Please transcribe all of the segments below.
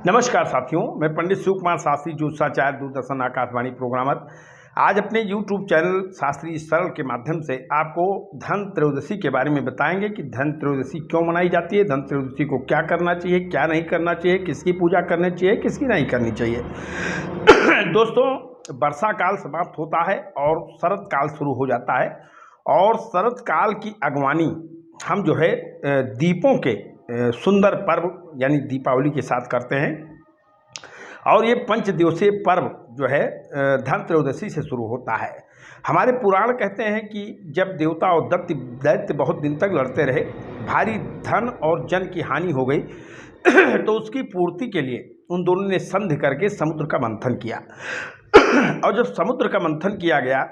नमस्कार साथियों, मैं पंडित शिव कुमार शास्त्री ज्योतिषाचार्य दूरदर्शन आकाशवाणी प्रोग्रामर आज अपने YouTube चैनल शास्त्री सरल के माध्यम से आपको धन त्रयोदशी के बारे में बताएंगे कि धन त्रयोदशी क्यों मनाई जाती है, धन त्रयोदशी को क्या करना चाहिए, क्या नहीं करना चाहिए, किसकी पूजा करनी चाहिए, किसकी नहीं करनी चाहिए। दोस्तों, वर्षा काल समाप्त होता है और शरद काल शुरू हो जाता है और शरद काल की अगवानी हम जो है दीपों के सुंदर पर्व यानी दीपावली के साथ करते हैं और ये पंच दिवसीय पर्व जो है धन त्रयोदशी से शुरू होता है। हमारे पुराण कहते हैं कि जब देवता और दैत्य बहुत दिन तक लड़ते रहे, भारी धन और जन की हानि हो गई तो उसकी पूर्ति के लिए उन दोनों ने संधि करके समुद्र का मंथन किया। और जब समुद्र का मंथन किया गया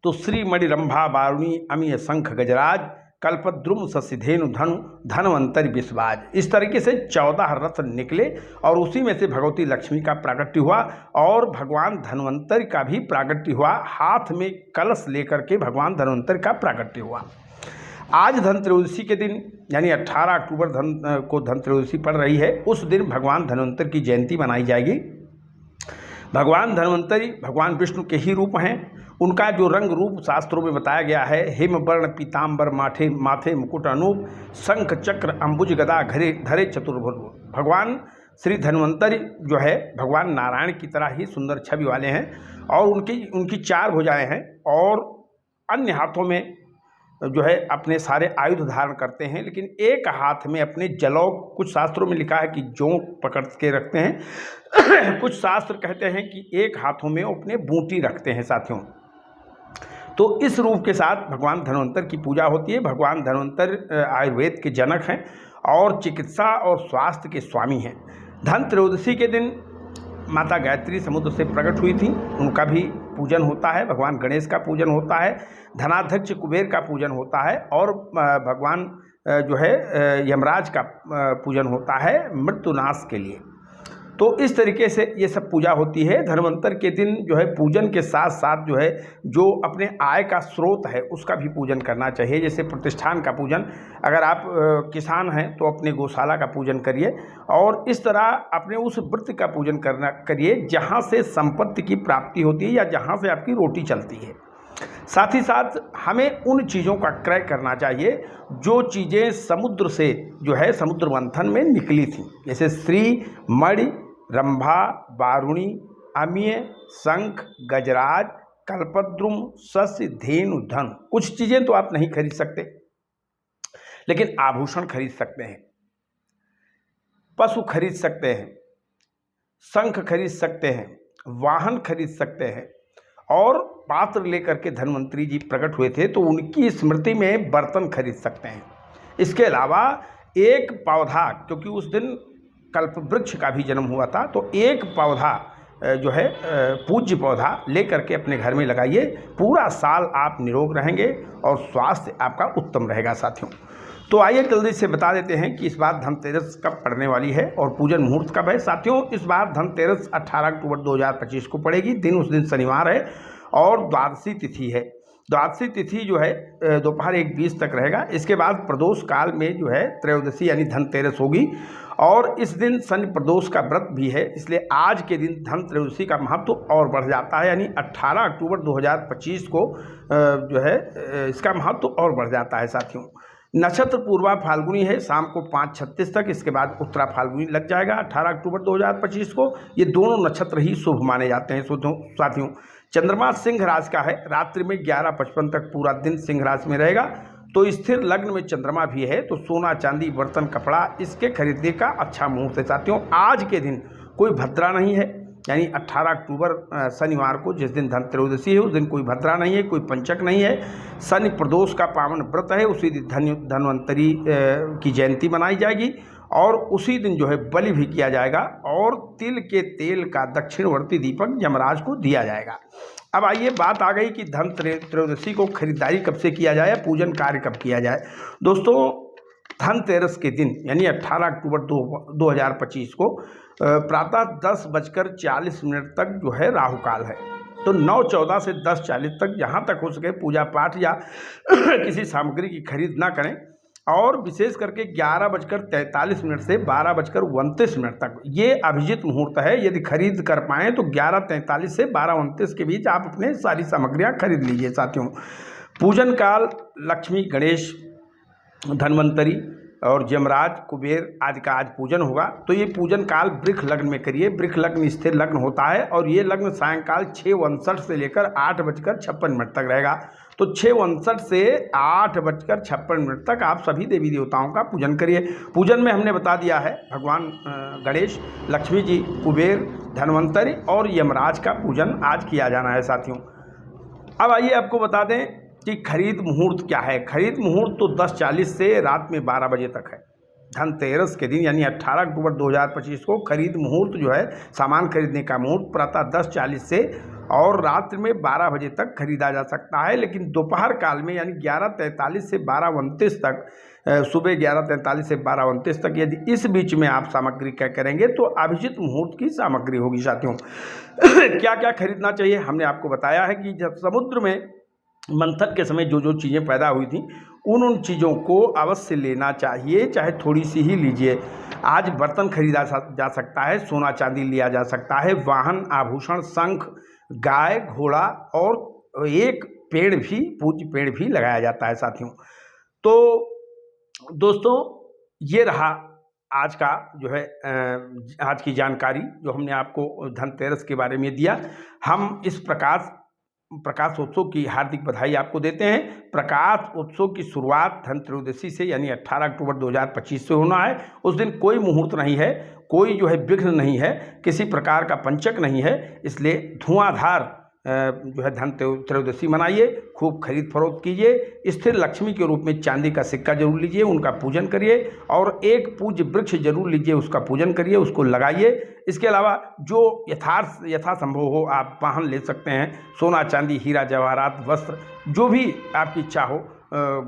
तो श्री मणि रंभा वारुणी अमीय शंख गजराज कल्पद्रुम ससिधेनु धनु धनवंतरि विश्वाज, इस तरीके से 14 रथ निकले और उसी में से भगवती लक्ष्मी का प्रागट्य हुआ और भगवान धनवंतरि का भी प्रागट्य हुआ। हाथ में कलश लेकर के भगवान धनवंतरि का प्रागट्य हुआ। आज धन त्रयोदशी के दिन यानी 18 अक्टूबर को धन त्रयोदशी पड़ रही है। उस दिन भगवान धनवंतरि की जयंती मनाई जाएगी। भगवान धनवंतरि भगवान विष्णु के ही रूप हैं। उनका जो रंग रूप शास्त्रों में बताया गया है, हिम वर्ण पीताम्बर माथे मुकुट अनूप शंख चक्र अंबुज गदा धरे चतुर्भुज। भगवान श्री धन्वंतरि जो है भगवान नारायण की तरह ही सुंदर छवि वाले हैं और उनकी 4 भुजाएं हैं और अन्य हाथों में जो है अपने सारे आयुध धारण करते हैं, लेकिन एक हाथ में अपने जलौ, कुछ शास्त्रों में लिखा है कि जोंक पकड़ के रखते हैं। कुछ शास्त्र कहते हैं कि एक हाथों में अपने बूटी रखते हैं साथियों। तो इस रूप के साथ भगवान धन्वंतरि की पूजा होती है। भगवान धन्वंतरि आयुर्वेद के जनक हैं और चिकित्सा और स्वास्थ्य के स्वामी हैं। धन त्रयोदशी के दिन माता गायत्री समुद्र से प्रकट हुई थी, उनका भी पूजन होता है। भगवान गणेश का पूजन होता है, धनाध्यक्ष कुबेर का पूजन होता है और भगवान जो है यमराज का पूजन होता है मृत्युनाश के लिए। तो इस तरीके से ये सब पूजा होती है। धन्वंतरि के दिन जो है पूजन के साथ साथ जो है जो अपने आय का स्रोत है उसका भी पूजन करना चाहिए। जैसे प्रतिष्ठान का पूजन, अगर आप किसान हैं तो अपने गौशाला का पूजन करिए और इस तरह अपने उस वृत्ति का पूजन करिए जहाँ से संपत्ति की प्राप्ति होती है या जहाँ से आपकी रोटी चलती है। साथ ही साथ हमें उन चीज़ों का क्रय करना चाहिए जो चीज़ें समुद्र से जो है समुद्र मंथन में निकली थी, जैसे श्री मणि रंभा वारुणी अमीय शंख गजराज कल्पद्रुम सस्य धेनु धन। कुछ चीज़ें तो आप नहीं खरीद सकते, लेकिन आभूषण खरीद सकते हैं, पशु खरीद सकते हैं, शंख खरीद सकते हैं, वाहन खरीद सकते हैं और पात्र लेकर के धन्वंतरि जी प्रकट हुए थे तो उनकी स्मृति में बर्तन खरीद सकते हैं। इसके अलावा एक पौधा, क्योंकि उस दिन कल्प वृक्ष का भी जन्म हुआ था, तो एक पौधा जो है पूज्य पौधा लेकर के अपने घर में लगाइए। पूरा साल आप निरोग रहेंगे और स्वास्थ्य आपका उत्तम रहेगा साथियों। तो आइए जल्दी से बता देते हैं कि इस बार धनतेरस कब पड़ने वाली है और पूजन मुहूर्त कब है। साथियों, इस बार धनतेरस 18 अक्टूबर 2025 को पड़ेगी। दिन उस दिन शनिवार है और द्वादशी तिथि है। द्वादशी तिथि जो है दोपहर 1:20 तक रहेगा। इसके बाद प्रदोष काल में जो है त्रयोदशी यानी धनतेरस होगी और इस दिन शनि प्रदोष का व्रत भी है, इसलिए आज के दिन धन त्रयोदशी का महत्व और बढ़ जाता है। यानी 18 अक्टूबर 2025 को जो है इसका महत्व और बढ़ जाता है साथियों। नक्षत्र पूर्वा फाल्गुनी है, शाम को 5:36 तक। इसके बाद उत्तरा फाल्गुनी लग जाएगा 18 अक्टूबर 2025 को। ये दोनों नक्षत्र ही शुभ माने जाते हैं साथियों। चंद्रमा सिंह राशि का है, रात्रि में 11:55 तक पूरा दिन सिंह राशि में रहेगा। तो स्थिर लग्न में चंद्रमा भी है, तो सोना चांदी बर्तन कपड़ा इसके खरीदने का अच्छा मुहूर्त है साथियों। आज के दिन कोई भद्रा नहीं है, यानी 18 अक्टूबर शनिवार को जिस दिन धन त्रयोदशी है उस दिन कोई भद्रा नहीं है, कोई पंचक नहीं है। शनि प्रदोष का पावन व्रत है, उसी दिन धन्वंतरि की जयंती मनाई जाएगी और उसी दिन जो है बलि भी किया जाएगा और तिल के तेल का दक्षिणवर्ती दीपक यमराज को दिया जाएगा। अब आइए बात आ गई कि धन त्रयोदशी को खरीदारी कब से किया जाए, पूजन कार्य कब किया जाए। दोस्तों, धनतेरस के दिन यानी 18 अक्टूबर 2025 को प्रातः 10:40 तक जो है राहु काल है। तो 9:14 से 10:40 तक जहाँ तक हो सके पूजा पाठ या किसी सामग्री की खरीद ना करें। और विशेष करके 11:43 से 12:29 तक ये अभिजीत मुहूर्त है। यदि खरीद कर पाएँ तो 11:43 से 12:29 के बीच आप अपने सारी सामग्रियां खरीद लीजिए साथियों। पूजन काल लक्ष्मी, गणेश, धन्वंतरी और यमराज, कुबेर आदि का आज पूजन होगा। तो ये पूजन काल वृष लग्न में करिए। वृष लग्न स्थिर लग्न होता है और ये लग्न सायंकाल 6:59 से लेकर 8:56 तक रहेगा। तो 6:59 से 8:56 तक आप सभी देवी देवताओं का पूजन करिए। पूजन में हमने बता दिया है भगवान गणेश, लक्ष्मी जी, कुबेर, धन्वंतरी और यमराज का पूजन आज किया जाना है साथियों। अब आइए आपको बता दें कि खरीद मुहूर्त क्या है। खरीद मुहूर्त तो 10:40 से रात में 12 बजे तक है। धनतेरस के दिन यानी 18 अक्टूबर 2025 को खरीद मुहूर्त जो है, सामान खरीदने का मुहूर्त प्रातः 10:40 से और रात्रि में 12 बजे तक खरीदा जा सकता है। लेकिन दोपहर काल में यानी 11:43 से 12:29 तक, सुबह 11:43 से 12:29 तक यदि इस बीच में आप सामग्री क्या करेंगे तो अभिजीत मुहूर्त की सामग्री होगी साथियों। क्या क्या खरीदना चाहिए हमने आपको बताया है कि जब समुद्र में मंथन के समय जो जो चीज़ें पैदा हुई थी उन चीज़ों को अवश्य लेना चाहिए, चाहे थोड़ी सी ही लीजिए। आज बर्तन खरीदा जा सकता है, सोना चांदी लिया जा सकता है, वाहन, आभूषण, शंख, गाय, घोड़ा और एक पेड़ भी, पूज्य पेड़ भी लगाया जाता है साथियों। तो दोस्तों ये रहा आज का जो है आज की जानकारी जो हमने आपको धनतेरस के बारे में दिया। हम इस प्रकाश उत्सव की हार्दिक बधाई आपको देते हैं। प्रकाश उत्सव की शुरुआत धनत्रयोदशी से यानी 18 अक्टूबर 2025 से होना है। उस दिन कोई मुहूर्त नहीं है, कोई जो है विघ्न नहीं है, किसी प्रकार का पंचक नहीं है। इसलिए धुआंधार जो है धन त्रयोदशी मनाइए, खूब खरीद फरोख्त कीजिए। स्थिर लक्ष्मी के रूप में चांदी का सिक्का जरूर लीजिए, उनका पूजन करिए और एक पूज्य वृक्ष जरूर लीजिए, उसका पूजन करिए, उसको लगाइए। इसके अलावा जो यथासंभव हो आप वाहन ले सकते हैं, सोना चांदी, हीरा जवाहरात, वस्त्र, जो भी आपकी इच्छा हो,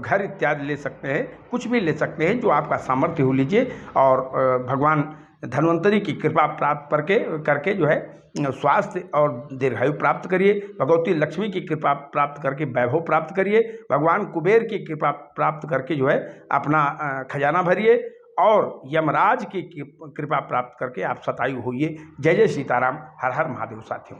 घर इत्यादि ले सकते हैं, कुछ भी ले सकते हैं, जो आपका सामर्थ्य हो लीजिए। और भगवान धन्वंतरी की कृपा प्राप्त करके जो है स्वास्थ्य और दीर्घायु प्राप्त करिए। भगवती लक्ष्मी की कृपा प्राप्त करके वैभव प्राप्त करिए। भगवान कुबेर की कृपा प्राप्त करके जो है अपना खजाना भरिए और यमराज की कृपा प्राप्त करके आप शतायु होइए। जय जय सीताराम, हर हर महादेव साथियों।